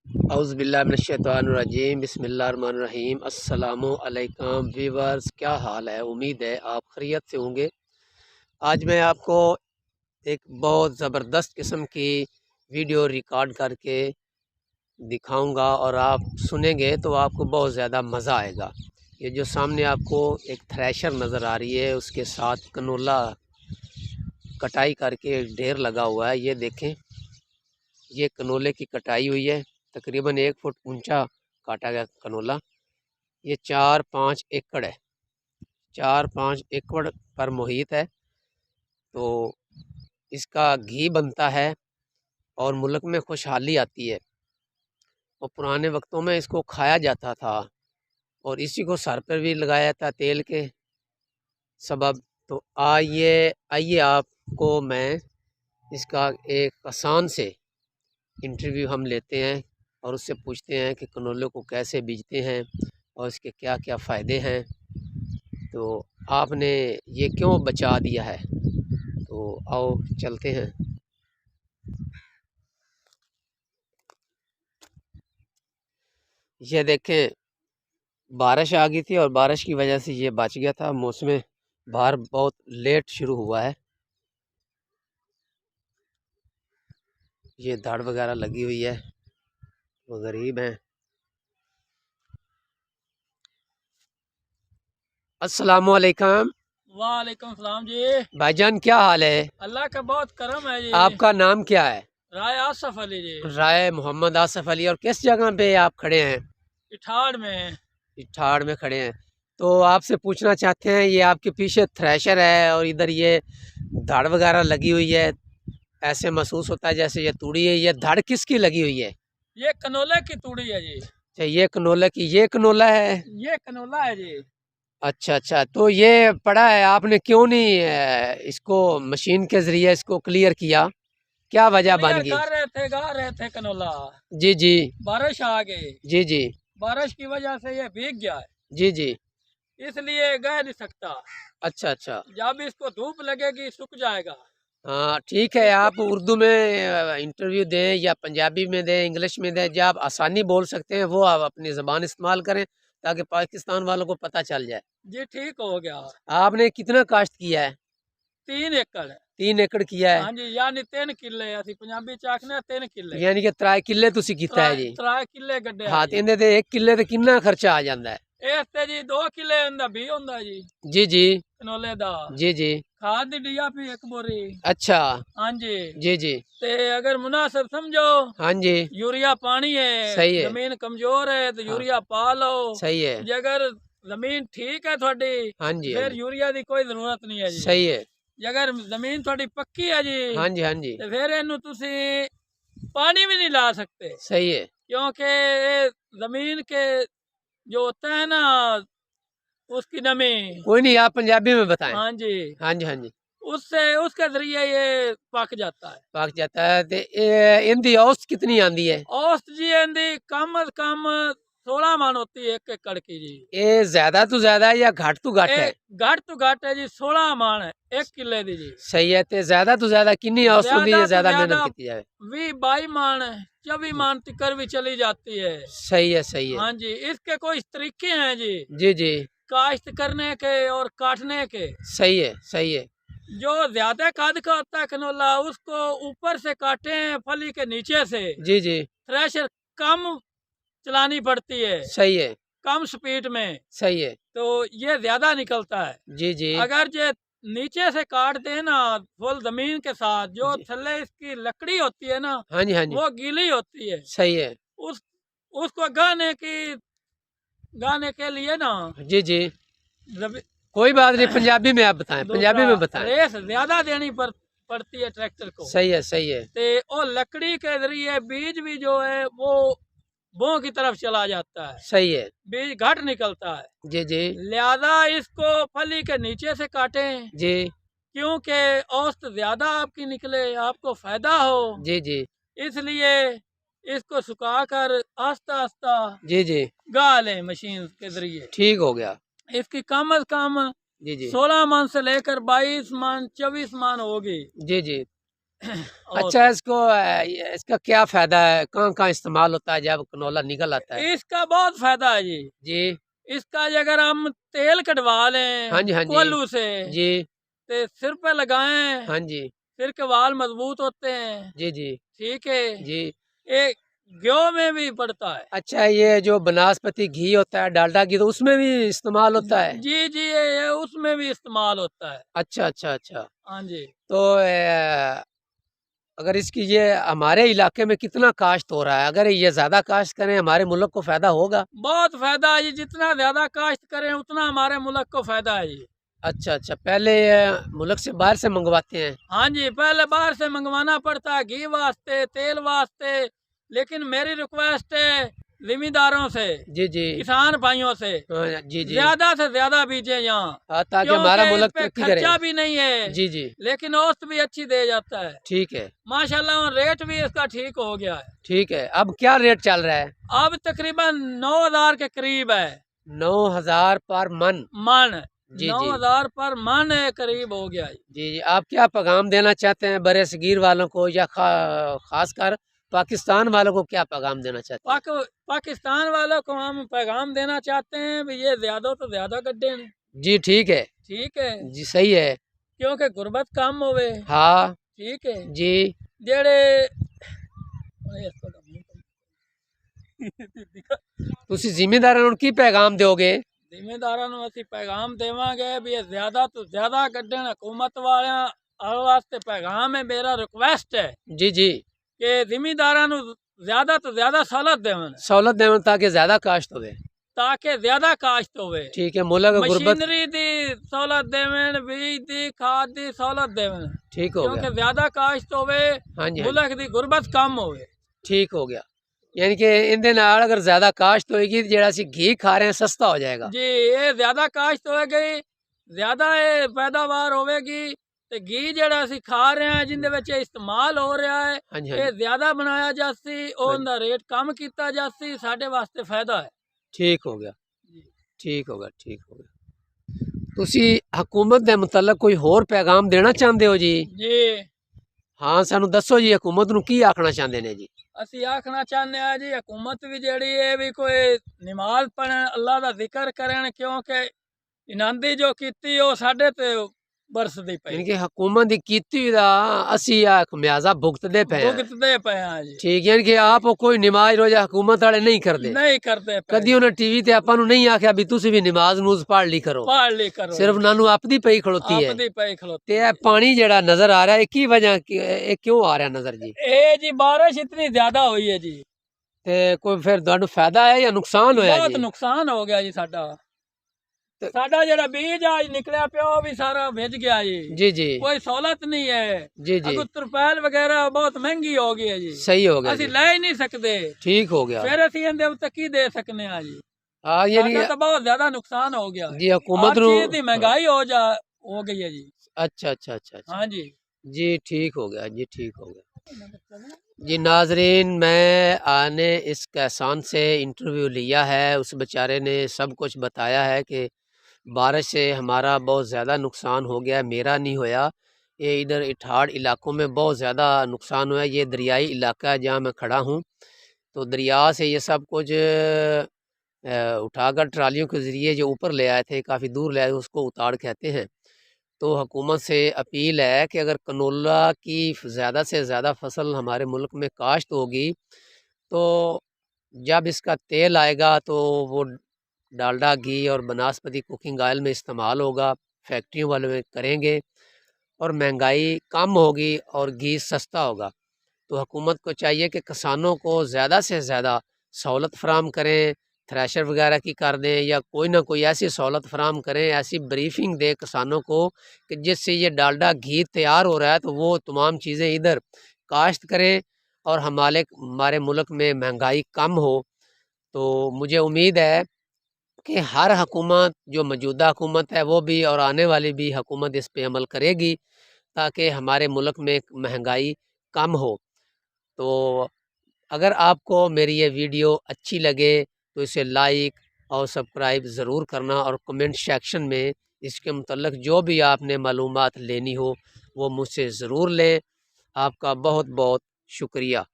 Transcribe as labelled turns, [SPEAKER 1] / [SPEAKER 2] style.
[SPEAKER 1] औज़ुबिल्लाहिमिनश्शैतानिर्रजीम बिस्मिल्लाहिर्रहमानिर्रहीम। अस्सलामु अलैकुम व्यूअर्स, क्या हाल है? उम्मीद है आप खैरियत से होंगे। आज मैं आपको एक बहुत ज़बरदस्त किस्म की वीडियो रिकॉर्ड करके दिखाऊंगा और आप सुनेंगे तो आपको बहुत ज़्यादा मज़ा आएगा। ये जो सामने आपको एक थ्रेशर नज़र आ रही है, उसके साथ कनोला कटाई करके एक ढेर लगा हुआ है। ये देखें, ये कनोले की कटाई हुई है। तकरीबन 1 फुट ऊंचा काटा गया कनोला। ये 4-5 एकड़ है, 4-5 एकड़ पर मुहित है। तो इसका घी बनता है और मुल्क में खुशहाली आती है। और पुराने वक्तों में इसको खाया जाता था और इसी को सर पर भी लगाया था तेल के सबब। तो आइए आइए आपको मैं इसका एक आसान से इंटरव्यू हम लेते हैं और उससे पूछते हैं कि कनोले को कैसे बीजते हैं और इसके क्या क्या फ़ायदे हैं। तो आपने ये क्यों बचा दिया है? तो आओ चलते हैं। ये देखें, बारिश आ गई थी और बारिश की वजह से ये बच गया था। मौसम बाहर बहुत लेट शुरू हुआ है। ये धड़ वगैरह लगी हुई है, वो गरीब हैं। अस्सलाम वालेकुम।
[SPEAKER 2] वालेकुम सलाम जी।
[SPEAKER 1] भाईजान क्या हाल है?
[SPEAKER 2] अल्लाह का बहुत करम है जी।
[SPEAKER 1] आपका नाम क्या है?
[SPEAKER 2] राय आसफ अली जी।
[SPEAKER 1] राय मोहम्मद आसफ अली। और किस जगह पे आप खड़े हैं?
[SPEAKER 2] इठाड़ में।
[SPEAKER 1] ठाड़ में खड़े हैं। तो आपसे पूछना चाहते हैं, ये आपके पीछे थ्रेशर है और इधर ये धड़ वगैरह लगी हुई है। ऐसे महसूस होता है जैसे ये तूड़ी है। ये धड़ किसकी लगी हुई है?
[SPEAKER 2] ये कनोले की तूड़ी है जी।
[SPEAKER 1] अच्छा, ये कनोला की, ये कनोला है।
[SPEAKER 2] ये कनोला है जी।
[SPEAKER 1] अच्छा अच्छा, तो ये पड़ा है, आपने क्यों नहीं इसको मशीन के ज़रिए इसको क्लियर किया? क्या वजह बन गई?
[SPEAKER 2] गा रहे थे कनोला।
[SPEAKER 1] जी जी।
[SPEAKER 2] बारिश आ गई।
[SPEAKER 1] जी जी।
[SPEAKER 2] बारिश की वजह से ये भीग गया है,
[SPEAKER 1] जी जी।
[SPEAKER 2] इसलिए गा नहीं सकता।
[SPEAKER 1] अच्छा अच्छा।
[SPEAKER 2] जब इसको धूप लगेगी सूख जाएगा।
[SPEAKER 1] हाँ ठीक है, आप उर्दू में इंटरव्यू दें या पंजाबी में दें, इंग्लिश में दें, जब आप आसानी बोल सकते हैं वो आप अपनी ज़बान इस्तेमाल करें ताकि पाकिस्तान वालों को पता चल जाए।
[SPEAKER 2] जी ठीक हो गया।
[SPEAKER 1] आपने कितना काश्त किया है?
[SPEAKER 2] 3 एकड़ है।
[SPEAKER 1] 3 एकड़ किया है।
[SPEAKER 2] हाँ जी, यानी 3 किले। असि पंजाबी च आखने 3 किले।
[SPEAKER 1] यानी कि 3 किले तुसी कीता है जी।
[SPEAKER 2] 3 किले गड्ढे
[SPEAKER 1] हाँ, तो इहदे ते 1 किले ते कितना खर्चा आ जांदा है?
[SPEAKER 2] इस ते जी 2 किले होंदा भी होंदा जी
[SPEAKER 1] जी जी।
[SPEAKER 2] कनोले दा।
[SPEAKER 1] जी जी।
[SPEAKER 2] खाद दी DAP 1 बोरी।
[SPEAKER 1] अच्छा।
[SPEAKER 2] हाँ जी।
[SPEAKER 1] जी जी।
[SPEAKER 2] ते अगर मुनासिब समझो,
[SPEAKER 1] हाँ जी।
[SPEAKER 2] यूरिया पानी है,
[SPEAKER 1] सही है।
[SPEAKER 2] जमीन कमजोर है तो
[SPEAKER 1] हाँ।
[SPEAKER 2] यूरिया पा लो।
[SPEAKER 1] सही है।
[SPEAKER 2] जे अगर जमीन ठीक है थोड़ी,
[SPEAKER 1] हाँ जी हाँ
[SPEAKER 2] फिर
[SPEAKER 1] जी।
[SPEAKER 2] यूरिया की कोई जरूरत नहीं है जी।
[SPEAKER 1] सही है।
[SPEAKER 2] जे अगर जमीन थोड़ी पक्की है जी,
[SPEAKER 1] हाँ जी हाँ जी।
[SPEAKER 2] तो फिर इनू तुसी पानी भी नहीं ला सकते,
[SPEAKER 1] सही है।
[SPEAKER 2] क्योंकि ये जमीन के जो होता है ना, उसकी नमी।
[SPEAKER 1] कोई नहीं, आप पंजाबी में बताएं।
[SPEAKER 2] हाँ जी।
[SPEAKER 1] हाँ जी हाँ जी।
[SPEAKER 2] उससे उसके जरिए ये पक जाता है।
[SPEAKER 1] पक जाता है। ते इनदी औसत कितनी आंदी है?
[SPEAKER 2] औसत जी इनदी कम अज कम 16 मन होती है 1 एकड़ की जी।
[SPEAKER 1] ये ज्यादा तो ज्यादा है या घट तो घट है?
[SPEAKER 2] घट तो घट है जी, 16 मन है 1 किले दी जी।
[SPEAKER 1] सही है। ते ज्यादा तो ज्यादा किन्नी औसत होंदी है, ज्यादा मेहनत की जाए?
[SPEAKER 2] 20-22 मन है, 24 मन तिकर भी चली जाती है।
[SPEAKER 1] सही है। सही है।
[SPEAKER 2] हाँ जी, इसके कुछ तरीके हैं जी,
[SPEAKER 1] जी जी।
[SPEAKER 2] काश्त करने के और काटने के।
[SPEAKER 1] सही है। सही है।
[SPEAKER 2] जो ज्यादा कद का होता है कनोला, उसको ऊपर से काटे फली के नीचे से।
[SPEAKER 1] जी जी।
[SPEAKER 2] थ्रेशर कम चलानी पड़ती है,
[SPEAKER 1] सही है।
[SPEAKER 2] कम स्पीड में,
[SPEAKER 1] सही है।
[SPEAKER 2] तो ये ज्यादा निकलता है।
[SPEAKER 1] जी जी।
[SPEAKER 2] अगर जे नीचे से काट दे ना फुल जमीन के साथ, जो
[SPEAKER 1] जी।
[SPEAKER 2] थल्ले इसकी लकड़ी होती है ना,
[SPEAKER 1] हाँ जी हाँ जी।
[SPEAKER 2] वो गीली होती है।
[SPEAKER 1] सही है।
[SPEAKER 2] उस उसको गाने के लिए ना
[SPEAKER 1] जी जी।
[SPEAKER 2] जब
[SPEAKER 1] कोई बात नहीं, पंजाबी में आप बताएं, पंजाबी में बताएं।
[SPEAKER 2] रेस ज्यादा देनी पड़ती है ट्रैक्टर को।
[SPEAKER 1] सही है। सही है।
[SPEAKER 2] ते और लकड़ी के जरिए बीज भी जो है वो बो की तरफ चला जाता है,
[SPEAKER 1] सही है।
[SPEAKER 2] बीज घट निकलता है।
[SPEAKER 1] जी जी।
[SPEAKER 2] लिहाजा इसको फली के नीचे से काटें,
[SPEAKER 1] जी।
[SPEAKER 2] क्योंकि औसत ज्यादा आपकी निकले, आपको फायदा हो।
[SPEAKER 1] जी जी।
[SPEAKER 2] इसलिए इसको सुखाकर आस्ता आस्ता
[SPEAKER 1] जी जी।
[SPEAKER 2] गा लें मशीन के जरिए।
[SPEAKER 1] ठीक हो गया।
[SPEAKER 2] इसकी कम अज कम
[SPEAKER 1] जी जी।
[SPEAKER 2] 16 मन से लेकर 22 मन 24 मन होगी।
[SPEAKER 1] जी जी। अच्छा, इसको इसका क्या फ़ायदा है? कहाँ-कहाँ इस्तेमाल होता है जब कनोला निकल आता है?
[SPEAKER 2] इसका बहुत फायदा है जी।
[SPEAKER 1] जी।
[SPEAKER 2] इसका अगर हम तेल कटवा
[SPEAKER 1] हाँ
[SPEAKER 2] लें
[SPEAKER 1] जी, हाँ जी।
[SPEAKER 2] कोल्हू से,
[SPEAKER 1] जी।
[SPEAKER 2] तो सिर पे लगाएं,
[SPEAKER 1] हाँ जी।
[SPEAKER 2] सिर के बाल मजबूत होते हैं।
[SPEAKER 1] जी, जी।
[SPEAKER 2] ठीक है।
[SPEAKER 1] जी।
[SPEAKER 2] ये घ्यो में भी पड़ता है।
[SPEAKER 1] अच्छा, ये जो बनास्पति घी होता है, डालडा घी, तो उसमें भी इस्तेमाल होता है?
[SPEAKER 2] जी जी, ये उसमें भी इस्तेमाल होता है।
[SPEAKER 1] अच्छा, अच्छा, अच्छा।
[SPEAKER 2] हाँ जी।
[SPEAKER 1] तो अगर इसकी ये हमारे इलाके में कितना काश्त हो रहा है? अगर ये ज़्यादा काश्त करें हमारे मुल्क को फ़ायदा होगा?
[SPEAKER 2] बहुत फायदा है जी, जितना ज्यादा काश्त करें उतना हमारे मुल्क को फायदा है जी।
[SPEAKER 1] अच्छा, अच्छा। पहले मुल्क से बाहर से मंगवाते हैं?
[SPEAKER 2] हाँ जी, पहले बाहर से मंगवाना पड़ता है घी वास्ते, तेल वास्ते, लेकिन मेरी रिक्वेस्ट है जिम्मेदारों से,
[SPEAKER 1] जी, जी।
[SPEAKER 2] किसान भाइयों से,
[SPEAKER 1] हाँ, जी, जी।
[SPEAKER 2] ज्यादा से ज्यादा बीजे यहाँ,
[SPEAKER 1] हाँ, ताकि हमारा
[SPEAKER 2] क्योंकि इस
[SPEAKER 1] मुल्क
[SPEAKER 2] पे
[SPEAKER 1] तरक्की करे।
[SPEAKER 2] खर्चा भी नहीं है,
[SPEAKER 1] जी, जी।
[SPEAKER 2] लेकिन औसत भी अच्छी दे जाता है।
[SPEAKER 1] ठीक है,
[SPEAKER 2] माशाल्लाह, और रेट भी इसका ठीक हो गया है।
[SPEAKER 1] ठीक है। अब क्या रेट चल रहा है?
[SPEAKER 2] अब तकरीबन 9,000 के करीब है
[SPEAKER 1] 9,000 पर मन।
[SPEAKER 2] मन।
[SPEAKER 1] जी, जी।
[SPEAKER 2] 9,000 पर मन है, करीब हो गया है।
[SPEAKER 1] जी, जी। आप क्या पैगाम देना चाहते हैं बरे-सगीर वालों को, या ख़ासकर पाकिस्तान वालों को क्या पैगाम देना चाहते हैं?
[SPEAKER 2] पाकिस्तान वालों को हम पैगाम देना चाहते हैं भी ये ज्यादा तो ज्यादा गड्ढे हैं।
[SPEAKER 1] जी, ठीक है।
[SPEAKER 2] ठीक है।
[SPEAKER 1] जी, सही है।
[SPEAKER 2] क्योंकि गुर्बत कम होवे।
[SPEAKER 1] हाँ।
[SPEAKER 2] ठीक है।
[SPEAKER 1] जी।
[SPEAKER 2] जेड़े
[SPEAKER 1] ਤੁਸੀਂ ਜ਼ਿਮੀਂਦਾਰਾਂ ਨੂੰ ਕੀ ਪੈगाम ਦਿਓਗੇ?
[SPEAKER 2] ਜ਼ਿਮੀਂਦਾਰਾਂ ਨੂੰ ਅਸੀਂ ਪੈगाम ਦੇਵਾਂਗੇ ਵੀ ਇਹ ਜ਼ਿਆਦਾ ਤੋਂ ਜ਼ਿਆਦਾ ਕੱਢਣ। ਹਕੂਮਤ ਵਾਲਿਆਂ ਵਾਸਤੇ ਪੈगाम ਹੈ, ਮੇਰਾ ਰਿਕੁਐਸਟ ਹੈ
[SPEAKER 1] जी, जी।
[SPEAKER 2] ਕਿ ਜ਼ਿਮੀਂਦਾਰਾਂ ਨੂੰ ਜ਼ਿਆਦਾ ਤੋਂ ਜ਼ਿਆਦਾ सहूलत देवन,
[SPEAKER 1] सहूलत देवन ताकि ज़्यादा काश्त होवे।
[SPEAKER 2] ताकि ज्यादा काश्त होवे।
[SPEAKER 1] ठीक है, मुल्क गुरबत
[SPEAKER 2] मशीनरी दी सहूलत देवन, बीज दी, खाद दी सहूलत देवन,
[SPEAKER 1] ठीक हो
[SPEAKER 2] क्योंकि
[SPEAKER 1] गया।
[SPEAKER 2] ज्यादा काश्त होवे,
[SPEAKER 1] हाँ जी, हाँ जी।
[SPEAKER 2] मुल्क दी गुरबत कम होवे।
[SPEAKER 1] ठीक हो गया। यानी कि इहदे नाल अगर ज़्यादा काश्त होएगी तो जेड़ा असीं घी खा रहे हैं सस्ता हो जाएगा।
[SPEAKER 2] जी, ये ज्यादा काश्त होएगी, ज्यादा ये पैदावार होवेगी, ते घी जेड़ा असीं खा रहे हैं जिंदे विच इस्तेमाल हो रहा है,
[SPEAKER 1] हाँ जी, हाँ
[SPEAKER 2] ये
[SPEAKER 1] जी।
[SPEAKER 2] ज्यादा बनाया जासी,
[SPEAKER 1] हाँ जी।
[SPEAKER 2] उनदा रेट कम कीता जासी, साडे वास्ते फायदा है।
[SPEAKER 1] ठीक हो गया,
[SPEAKER 2] जी।
[SPEAKER 1] ठीक होगा, ठीक हो गया। ਤੁਸੀਂ ਹਕੂਮਤ ਦੇ ਮੁਤਲਕ ਕੋਈ ਹੋਰ ਪੈगाम ਦੇਣਾ ਚਾਹੁੰਦੇ ਹੋ ਜੀ?
[SPEAKER 2] जी,
[SPEAKER 1] ਹਾਂ, ਸਾਨੂੰ ਦੱਸੋ ਜੀ, ਹਕੂਮਤ ਨੂੰ ਕੀ ਆਖਣਾ ਚਾਹੁੰਦੇ ਨੇ ਜੀ?
[SPEAKER 2] ਅਸੀਂ ਆਖਣਾ ਚਾਹੁੰਦੇ ਆ ਜੀ, ਹਕੂਮਤ ਵੀ ਜਿਹੜੀ ਹੈ ਵੀ ਕੋਈ ਨਮਾਜ਼ ਪੜ੍ਹਨ, ਅੱਲਾ ਦਾ ਜ਼ਿਕਰ ਕਰਨ, ਕਿਉਂਕਿ ਇਹਨਾਂ ਦੀ ਜੋ ਕੀਤੀ ਉਹ ਸਾਡੇ ਤੇ ਬਰਸਦੀ ਪਈ,
[SPEAKER 1] यानी कि हुकूमत दी कीती दा असी आ खमियाजा भुगतदे पे हैं।
[SPEAKER 2] भुगतਦੇ ਪਏ ਆ ਜੀ।
[SPEAKER 1] ठीक यानी कि आप कोई नमाज रोजा हुकूमत वाले नहीं करते।
[SPEAKER 2] नहीं करते पे,
[SPEAKER 1] कदी उन्हें टीवी ते आपां नूं नहीं आख्या भी तुसी भी नमाज नूज पढ़ ली करो,
[SPEAKER 2] पढ़ ली करो,
[SPEAKER 1] सिर्फ नानू आपदी पई खड़ोती है।
[SPEAKER 2] आपदी पई खलोती।
[SPEAKER 1] ते ये पानी जेड़ा नजर आ रहा है की वजह क्यों आ रहा नजर जी?
[SPEAKER 2] ਇਹ ਜੀ ਬਾਰਿश इतनी ज्यादा हुई है जी,
[SPEAKER 1] ते कोई फिर तुहानू फायदा है या नुकसान होया
[SPEAKER 2] बहुत
[SPEAKER 1] जी?
[SPEAKER 2] नुकसान हो गया जी साडा।
[SPEAKER 1] ਤੇ-
[SPEAKER 2] ਸਾਡਾ ਜਿਹੜਾ ਬੀਜ ਅੱਜ ਨਿਕਲਿਆ ਪਿਆ ਉਹ ਵੀ ਸਾਰਾ ਭਿੱਜ ਗਿਆ ਜੀ।
[SPEAKER 1] जी जी
[SPEAKER 2] ਕੋਈ ਸਹੂਲਤ ਨਹੀਂ ਹੈ।
[SPEAKER 1] जी जी
[SPEAKER 2] ਅਗਰ ਤਰਪਾਲ ਵਗੈਰਾ ਬਹੁਤ ਮਹਿੰਗੀ ਹੋ ਗਈ ਹੈ ਜੀ,
[SPEAKER 1] सही हो गया
[SPEAKER 2] ਅਸੀਂ
[SPEAKER 1] जी।
[SPEAKER 2] ਲੈ ਹੀ ਨਹੀਂ ਸਕਦੇ।
[SPEAKER 1] ठीक हो गया।
[SPEAKER 2] ਫਿਰ ਅਸੀਂ ਇਹਦੇ ਉੱਤੇ ਕੀ ਦੇ ਸਕਨੇ ਆ ਜੀ?
[SPEAKER 1] हाँ यानी
[SPEAKER 2] ਸਾਡਾ ਤਾਂ ਬਹੁਤ ਜ਼ਿਆਦਾ ਨੁਕਸਾਨ ਹੋ ਗਿਆ।
[SPEAKER 1] जी हुकूमत
[SPEAKER 2] हर
[SPEAKER 1] नू
[SPEAKER 2] चीज ਦੀ महंगाई हो गई है जी।
[SPEAKER 1] अच्छा अच्छा अच्छा अच्छा
[SPEAKER 2] हाँ जी।
[SPEAKER 1] जी ठीक हो गया जी, ठीक हो गया जी। नाजरीन, मैं आने इस किसान से इंटरव्यू लिया है, उस बेचारे ने सब कुछ बताया है कि बारिश से हमारा बहुत ज़्यादा नुकसान हो गया, मेरा नहीं होया। ये इधर इठाड़ इलाकों में बहुत ज़्यादा नुकसान हुआ है। ये दरियाई इलाका है जहाँ मैं खड़ा हूँ, तो दरिया से ये सब कुछ उठाकर ट्रालियों के ज़रिए जो ऊपर ले आए थे, काफ़ी दूर ले आए, उसको उताड़ कहते हैं। तो हुकूमत से अपील है कि अगर कनोला की ज़्यादा से ज़्यादा फसल हमारे मुल्क में काश्त होगी, तो जब इसका तेल आएगा तो वो डालडा घी और बनास्पति कुकिंग ऑयल में इस्तेमाल होगा, फैक्ट्रियों वाले में करेंगे और महंगाई कम होगी और घी सस्ता होगा। तो हुकूमत को चाहिए कि किसानों को ज़्यादा से ज़्यादा सहूलत फ़राम करें, थ्रेशर वगैरह की कर दें या कोई ना कोई ऐसी सहूलत फ़राम करें, ऐसी ब्रीफिंग दे किसानों को कि जिससे ये डालडा घी तैयार हो रहा है तो वो तमाम चीज़ें इधर काश्त करें और हमारे मुल्क में महंगाई कम हो। तो मुझे उम्मीद है कि हर हुकूमत, जो मौजूदा हुकूमत है वो भी और आने वाली भी हुकूमत इस पे अमल करेगी ताकि हमारे मुल्क में महंगाई कम हो। तो अगर आपको मेरी ये वीडियो अच्छी लगे तो इसे लाइक और सब्सक्राइब ज़रूर करना और कमेंट सेक्शन में इसके मुतल्लिक़ जो भी आपने मालूमात लेनी हो वो मुझसे ज़रूर लें। आपका बहुत बहुत शुक्रिया।